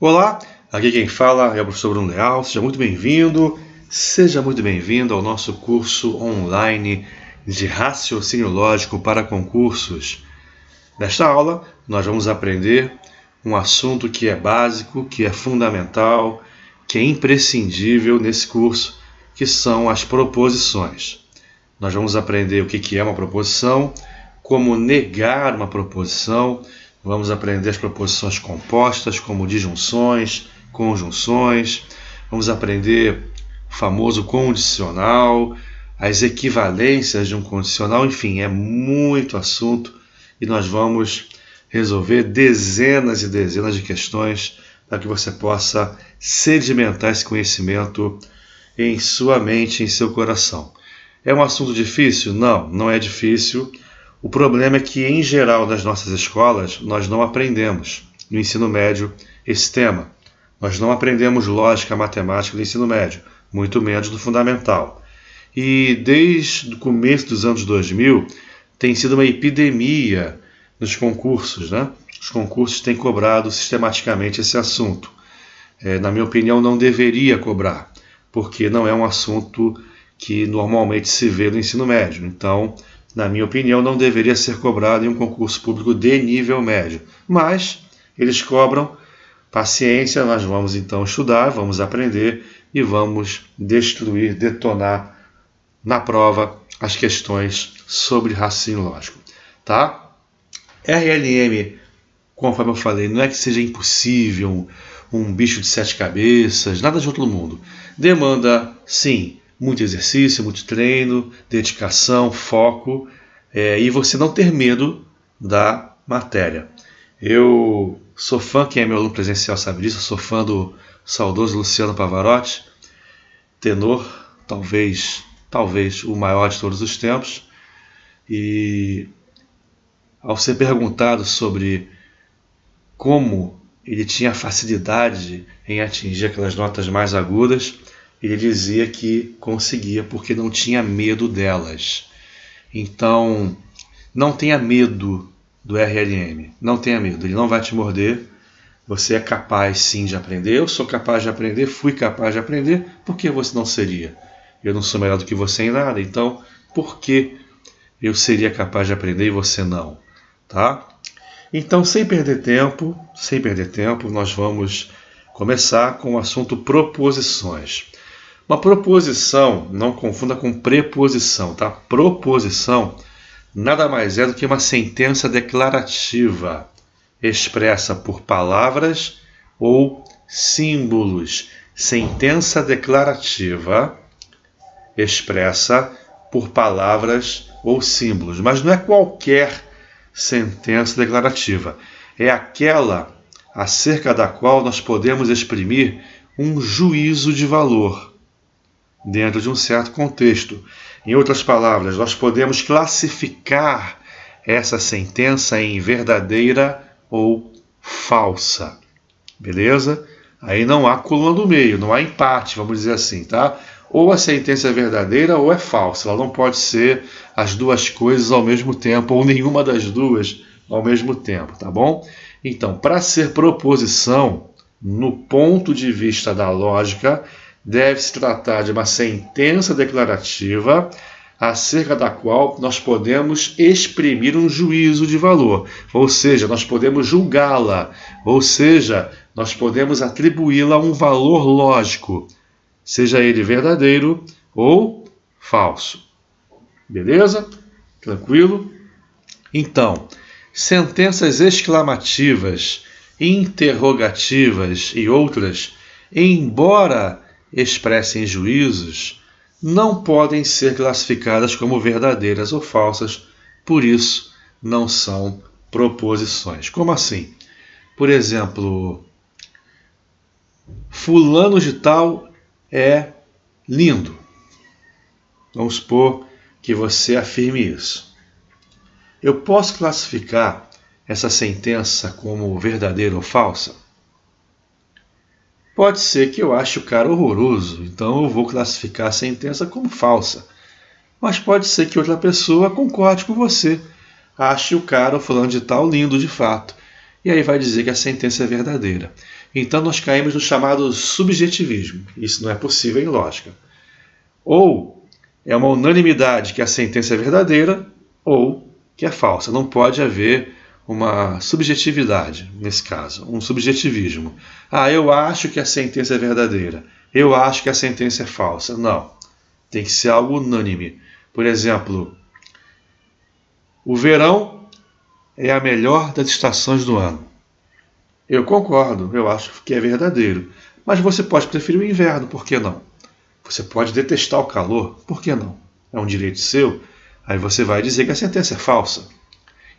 Olá, aqui quem fala é o professor Bruno Leal, seja muito bem-vindo ao nosso curso online de raciocínio lógico para concursos. Nesta aula, nós vamos aprender um assunto que é básico, que é fundamental, que é imprescindível nesse curso, que são as proposições. Nós vamos aprender o que é uma proposição, como negar uma proposição. Vamos aprender as proposições compostas, como disjunções, conjunções. Vamos aprender o famoso condicional, as equivalências de um condicional. Enfim, é muito assunto e nós vamos resolver dezenas e dezenas de questões para que você possa sedimentar esse conhecimento em sua mente, em seu coração. É um assunto difícil? Não, não é difícil. O problema é que, em geral, nas nossas escolas, nós não aprendemos, no ensino médio, esse tema. Nós não aprendemos lógica matemática do ensino médio, muito menos do fundamental. E desde o começo dos anos 2000, tem sido uma epidemia nos concursos, né? Os concursos têm cobrado sistematicamente esse assunto. Na minha opinião, não deveria cobrar, porque não é um assunto que normalmente se vê no ensino médio. Então, na minha opinião, não deveria ser cobrado em um concurso público de nível médio. Mas eles cobram, paciência, nós vamos então estudar, vamos aprender e vamos destruir, detonar na prova as questões sobre raciocínio lógico. Tá? RLM, conforme eu falei, não é que seja impossível, um bicho de 7 cabeças, nada de outro mundo. Demanda, sim, muito exercício, muito treino, dedicação, foco, e você não ter medo da matéria. Eu sou fã, quem é meu aluno presencial sabe disso, eu sou fã do saudoso Luciano Pavarotti, tenor, talvez o maior de todos os tempos, e ao ser perguntado sobre como ele tinha facilidade em atingir aquelas notas mais agudas, ele dizia que conseguia porque não tinha medo delas. Então, não tenha medo do RLM, não tenha medo, ele não vai te morder, você é capaz sim de aprender, eu sou capaz de aprender, fui capaz de aprender, por que você não seria? Eu não sou melhor do que você em nada, então por que eu seria capaz de aprender e você não? Tá? Então, sem perder tempo, nós vamos começar com o assunto proposições. Uma proposição, não confunda com preposição, tá? Proposição nada mais é do que uma sentença declarativa, expressa por palavras ou símbolos. Sentença declarativa expressa por palavras ou símbolos. Mas não é qualquer sentença declarativa. É aquela acerca da qual nós podemos exprimir um juízo de valor dentro de um certo contexto. Em outras palavras, nós podemos classificar essa sentença em verdadeira ou falsa. Beleza? Aí não há coluna do meio, não há empate, vamos dizer assim, tá? Ou a sentença é verdadeira ou é falsa. Ela não pode ser as duas coisas ao mesmo tempo, ou nenhuma das duas ao mesmo tempo, tá bom? Então, para ser proposição, no ponto de vista da lógica, deve-se tratar de uma sentença declarativa acerca da qual nós podemos exprimir um juízo de valor, ou seja, nós podemos julgá-la, ou seja, nós podemos atribuí-la um valor lógico, seja ele verdadeiro ou falso. Beleza? Tranquilo? Então, sentenças exclamativas, interrogativas e outras, embora expressem juízos, não podem ser classificadas como verdadeiras ou falsas, por isso não são proposições. Como assim? Por exemplo, fulano de tal é lindo. Vamos supor que você afirme isso. Eu posso classificar essa sentença como verdadeira ou falsa? Pode ser que eu ache o cara horroroso, então eu vou classificar a sentença como falsa. Mas pode ser que outra pessoa concorde com você, ache o cara, o fulano de tal, lindo de fato. e aí vai dizer que a sentença é verdadeira. Então nós caímos no chamado subjetivismo. Isso não é possível em lógica. Ou é uma unanimidade que a sentença é verdadeira, ou que é falsa. Não pode haver uma subjetividade, nesse caso, um subjetivismo. Eu acho que a sentença é verdadeira. Eu acho que a sentença é falsa. Não. Tem que ser algo unânime. Por exemplo, o verão é a melhor das estações do ano. Eu concordo, eu acho que é verdadeiro. Mas você pode preferir o inverno, por que não? Você pode detestar o calor, por que não? É um direito seu. Aí você vai dizer que a sentença é falsa.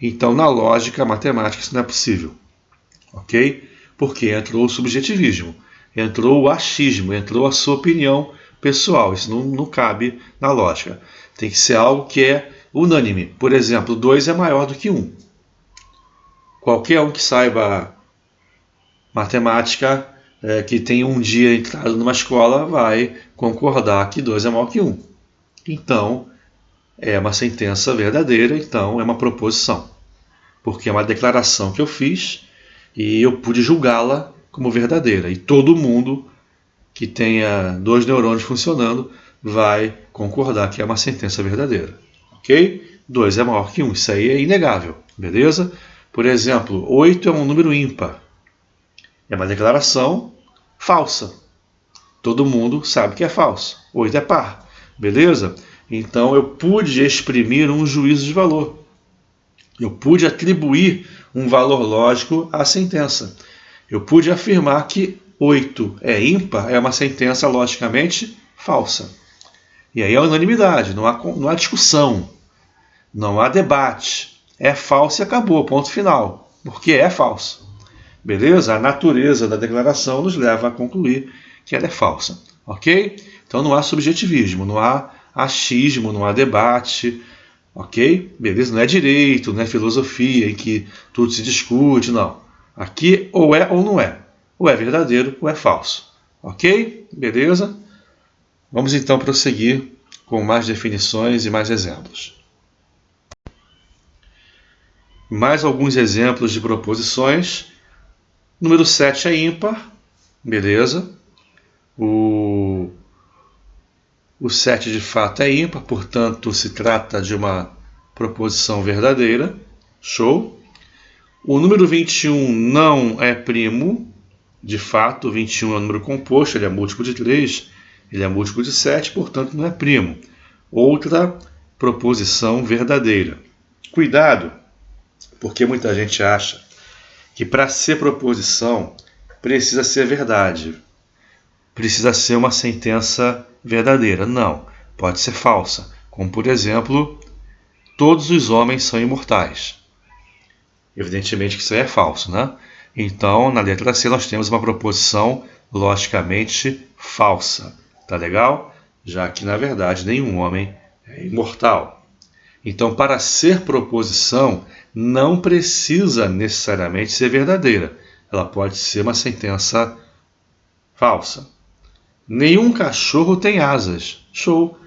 Então, na lógica matemática, isso não é possível. Ok? Porque entrou o subjetivismo, entrou o achismo, entrou a sua opinião pessoal. Isso não cabe na lógica. Tem que ser algo que é unânime. Por exemplo, 2 é maior do que 1. Qualquer um que saiba matemática, que tem um dia entrado numa escola, vai concordar que 2 é maior que 1. Então, é uma sentença verdadeira, então é uma proposição. Porque é uma declaração que eu fiz e eu pude julgá-la como verdadeira. E todo mundo que tenha 2 neurônios funcionando vai concordar que é uma sentença verdadeira. Ok? 2 é maior que 1, isso aí é inegável, beleza? Por exemplo, 8 é um número ímpar. É uma declaração falsa. Todo mundo sabe que é falso. 8 é par, beleza? Então eu pude exprimir um juízo de valor. Eu pude atribuir um valor lógico à sentença. Eu pude afirmar que 8 é ímpar, é uma sentença logicamente falsa. E aí é unanimidade, não há discussão, não há debate. É falso e acabou, ponto final. Porque é falso. Beleza? A natureza da declaração nos leva a concluir que ela é falsa. Ok? Então não há subjetivismo, não há achismo, não há debate. Ok? Beleza? Não é direito, não é filosofia em que tudo se discute, não. Aqui ou é ou não é. Ou é verdadeiro ou é falso. Ok? Beleza? Vamos então prosseguir com mais definições e mais exemplos. Mais alguns exemplos de proposições. Número 7 é ímpar. Beleza? O 7 de fato é ímpar, portanto se trata de uma proposição verdadeira. Show? O número 21 não é primo. De fato, o 21 é um número composto, ele é múltiplo de 3, ele é múltiplo de 7, portanto não é primo. Outra proposição verdadeira. Cuidado, porque muita gente acha que para ser proposição precisa ser verdade. Precisa ser uma sentença verdadeira. Não, pode ser falsa. Como, por exemplo, todos os homens são imortais. Evidentemente que isso aí é falso, né? Então, na letra C, nós temos uma proposição logicamente falsa. Tá legal? Já que, na verdade, nenhum homem é imortal. Então, para ser proposição, não precisa necessariamente ser verdadeira. Ela pode ser uma sentença falsa. Nenhum cachorro tem asas. Show!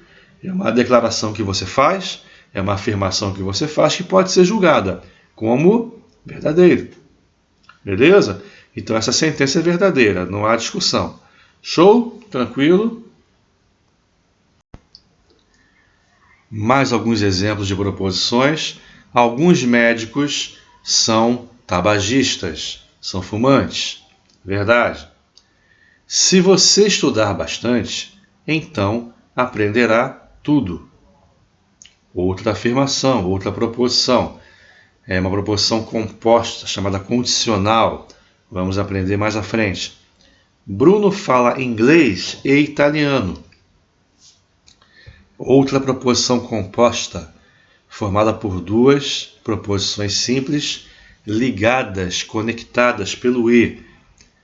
É uma declaração que você faz, é uma afirmação que você faz que pode ser julgada como verdadeiro. Beleza? Então essa sentença é verdadeira, não há discussão. Show? Tranquilo? Mais alguns exemplos de proposições. Alguns médicos são tabagistas, são fumantes. Verdade? Se você estudar bastante, então aprenderá tudo. Outra afirmação, outra proposição. É uma proposição composta, chamada condicional. Vamos aprender mais à frente. Bruno fala inglês e italiano. Outra proposição composta, formada por duas proposições simples, ligadas, conectadas pelo e.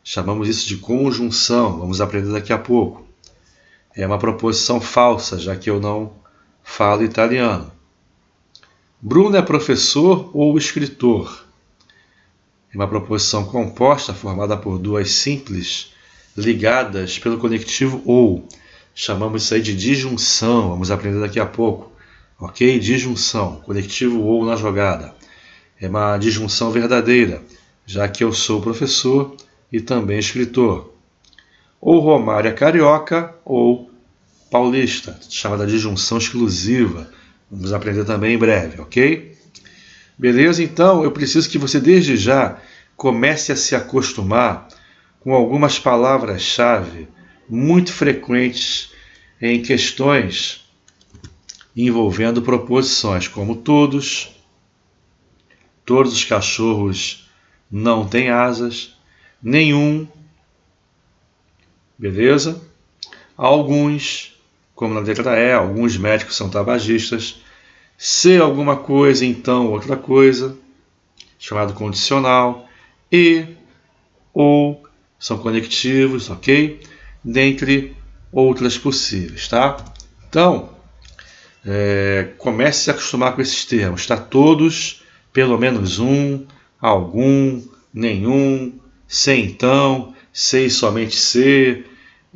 Chamamos isso de conjunção. Vamos aprender daqui a pouco. É uma proposição falsa, já que eu não falo italiano. Bruno é professor ou escritor? É uma proposição composta formada por duas simples, ligadas pelo conectivo ou. Chamamos isso aí de disjunção. Vamos aprender daqui a pouco. Ok? Disjunção. Conectivo ou na jogada. É uma disjunção verdadeira, já que eu sou professor e também escritor. Ou Romário é carioca ou paulista, chamada de junção exclusiva. Vamos aprender também em breve, ok? Beleza? Então, eu preciso que você desde já comece a se acostumar com algumas palavras-chave muito frequentes em questões envolvendo proposições, como todos os cachorros não têm asas, nenhum, beleza? Alguns, como na letra E, alguns médicos são tabagistas. Se alguma coisa, então outra coisa, chamado condicional. E, ou, são conectivos, ok? Dentre outras possíveis, tá? Então, comece a se acostumar com esses termos, tá? Todos, pelo menos um, algum, nenhum, se então, se e somente se,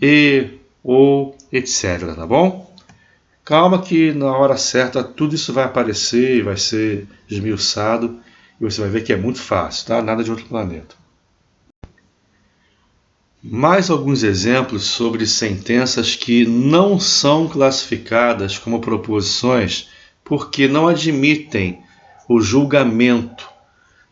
e, ou, etc, tá bom? Calma que na hora certa tudo isso vai aparecer e vai ser esmiuçado e você vai ver que é muito fácil, tá? Nada de outro planeta. Mais alguns exemplos sobre sentenças que não são classificadas como proposições porque não admitem o julgamento,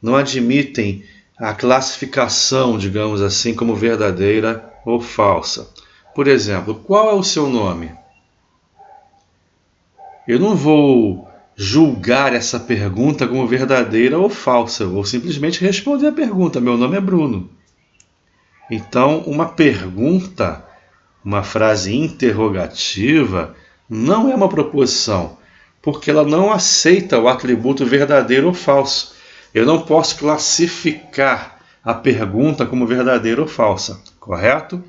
não admitem a classificação, digamos assim, como verdadeira ou falsa. Por exemplo, qual é o seu nome? Eu não vou julgar essa pergunta como verdadeira ou falsa, eu vou simplesmente responder a pergunta. Meu nome é Bruno. Então, uma pergunta, uma frase interrogativa, não é uma proposição, porque ela não aceita o atributo verdadeiro ou falso. Eu não posso classificar a pergunta como verdadeira ou falsa, correto?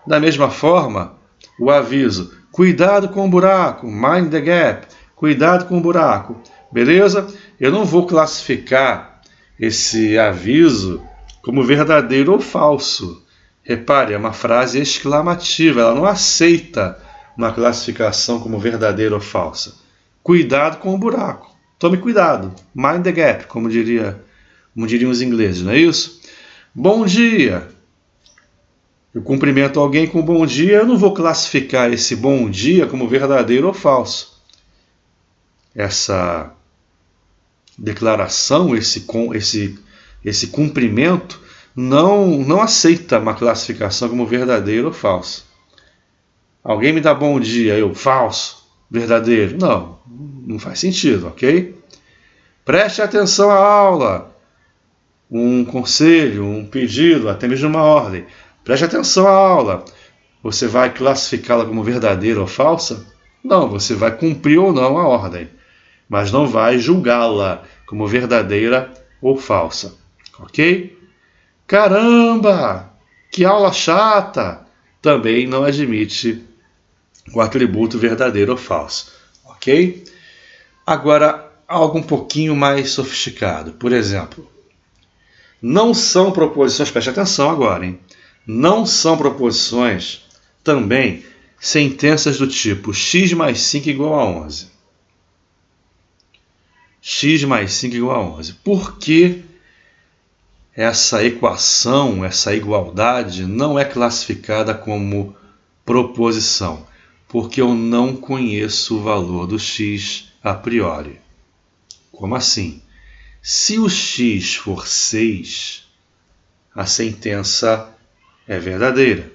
Da mesma forma, o aviso, cuidado com o buraco, mind the gap, cuidado com o buraco, beleza? Eu não vou classificar esse aviso como verdadeiro ou falso. Repare, é uma frase exclamativa, ela não aceita uma classificação como verdadeira ou falsa. Cuidado com o buraco, tome cuidado, mind the gap, como diriam os ingleses, não é isso? Bom dia! Eu cumprimento alguém com bom dia, eu não vou classificar esse bom dia como verdadeiro ou falso. Essa declaração, esse cumprimento, não aceita uma classificação como verdadeiro ou falso. Alguém me dá bom dia, eu falso, verdadeiro. Não faz sentido, ok? Preste atenção à aula. Um conselho, um pedido, até mesmo uma ordem. Preste atenção à aula. Você vai classificá-la como verdadeira ou falsa? Não, você vai cumprir ou não a ordem, mas não vai julgá-la como verdadeira ou falsa. Ok? Caramba! Que aula chata! Também não admite o atributo verdadeiro ou falso. Ok? Agora, algo um pouquinho mais sofisticado. Por exemplo, não são proposições, preste atenção agora, hein? Não são proposições também sentenças do tipo x mais 5 igual a 11. X mais 5 igual a 11. Por que essa equação, essa igualdade não é classificada como proposição? Porque eu não conheço o valor do x a priori. Como assim? Se o x for 6, a sentença é verdadeira,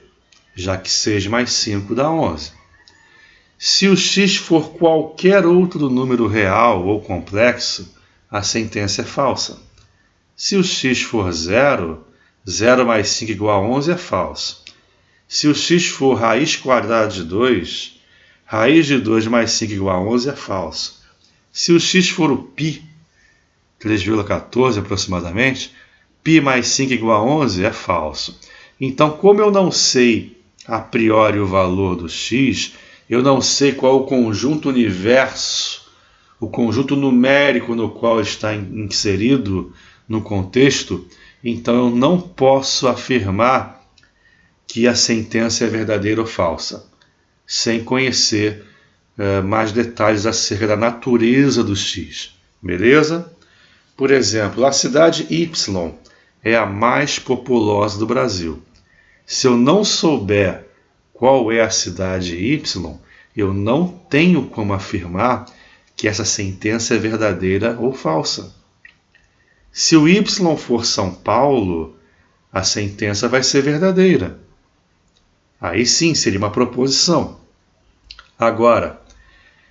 já que 6 mais 5 dá 11. Se o x for qualquer outro número real ou complexo, a sentença é falsa. Se o x for 0, 0 mais 5 igual a 11 é falso. Se o x for raiz quadrada de 2, raiz de 2 mais 5 igual a 11 é falso. Se o x for o π, 3,14 aproximadamente, π mais 5 igual a 11 é falso. Então, como eu não sei a priori o valor do x, eu não sei qual o conjunto universo, o conjunto numérico no qual está inserido no contexto, então eu não posso afirmar que a sentença é verdadeira ou falsa, sem conhecer mais detalhes acerca da natureza do x. Beleza? Por exemplo, a cidade Y é a mais populosa do Brasil. Se eu não souber qual é a cidade Y, eu não tenho como afirmar que essa sentença é verdadeira ou falsa. Se o Y for São Paulo, a sentença vai ser verdadeira. Aí sim, seria uma proposição. Agora,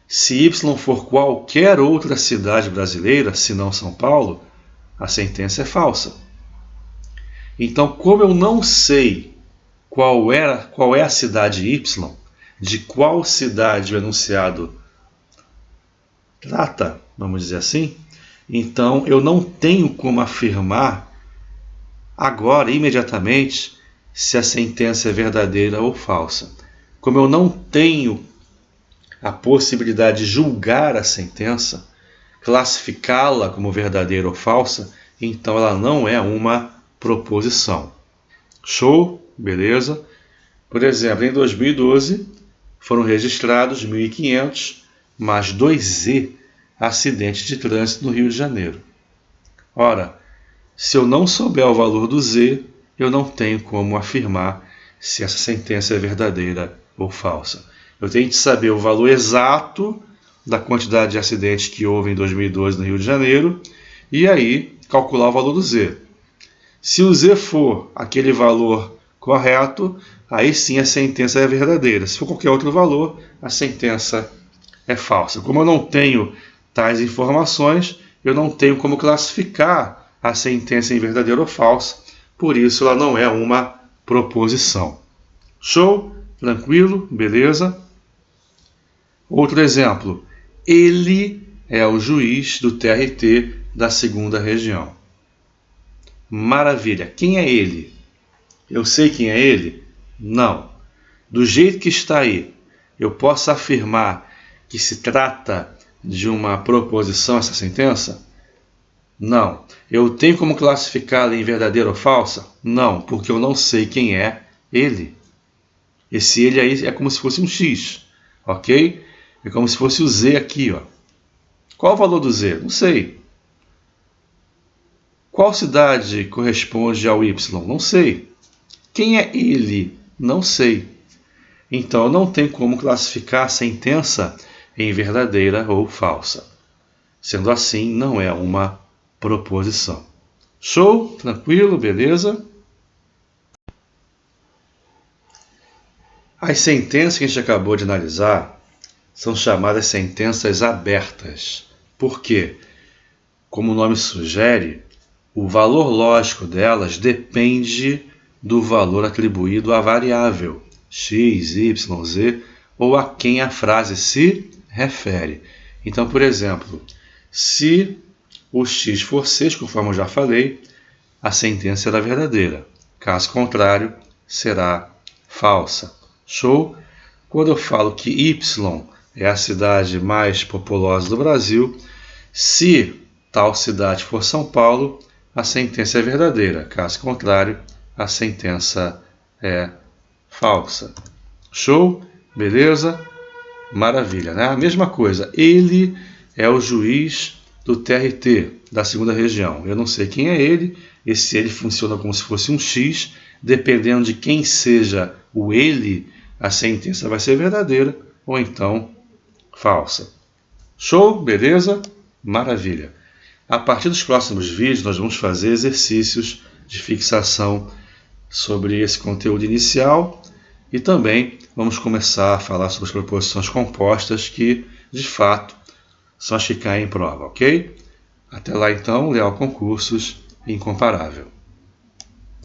se Y for qualquer outra cidade brasileira, se não São Paulo, a sentença é falsa. Então, como eu não sei qual é a cidade Y, de qual cidade o enunciado trata, vamos dizer assim, então eu não tenho como afirmar agora, imediatamente, se a sentença é verdadeira ou falsa. Como eu não tenho a possibilidade de julgar a sentença, classificá-la como verdadeira ou falsa, então ela não é uma proposição. Show? Beleza? Por exemplo, em 2012 foram registrados 1.500 mais 2 acidentes de trânsito no Rio de Janeiro. Ora, se eu não souber o valor do Z, eu não tenho como afirmar se essa sentença é verdadeira ou falsa. Eu tenho que saber o valor exato da quantidade de acidentes que houve em 2012 no Rio de Janeiro e aí calcular o valor do Z. Se o Z for aquele valor correto, aí sim a sentença é verdadeira. Se for qualquer outro valor, a sentença é falsa. Como eu não tenho tais informações, eu não tenho como classificar a sentença em verdadeira ou falsa, por isso ela não é uma proposição. Show? Tranquilo? Beleza? Outro exemplo. Ele é o juiz do TRT da 2ª Região. Maravilha. Quem é ele? Eu sei quem é ele? Não. Do jeito que está aí, eu posso afirmar que se trata de uma proposição essa sentença? Não. Eu tenho como classificá-la em verdadeira ou falsa? Não, porque eu não sei quem é ele. Esse ele aí é como se fosse um X, ok? É como se fosse o Z aqui, ó. Qual o valor do Z? Não sei. Qual cidade corresponde ao Y? Não sei. Quem é ele? Não sei. Então, eu não tenho como classificar a sentença em verdadeira ou falsa. Sendo assim, não é uma proposição. Show? Tranquilo? Beleza? As sentenças que a gente acabou de analisar são chamadas sentenças abertas. Por quê? Como o nome sugere, o valor lógico delas depende do valor atribuído à variável x, y, z ou a quem a frase se refere. Então, por exemplo, se o x for 6, conforme eu já falei, a sentença será verdadeira. Caso contrário, será falsa. Show? Quando eu falo que Y é a cidade mais populosa do Brasil, se tal cidade for São Paulo, a sentença é verdadeira. Caso contrário, a sentença é falsa. Show? Beleza? Maravilha, né? A mesma coisa. Ele é o juiz do TRT da 2ª Região. Eu não sei quem é ele. Esse ele funciona como se fosse um X. Dependendo de quem seja o ele, a sentença vai ser verdadeira ou então falsa. Show? Beleza? Maravilha. A partir dos próximos vídeos, nós vamos fazer exercícios de fixação sobre esse conteúdo inicial e também vamos começar a falar sobre as proposições compostas que, de fato, são as que caem em prova, ok? Até lá, então, Leal Concursos Incomparável.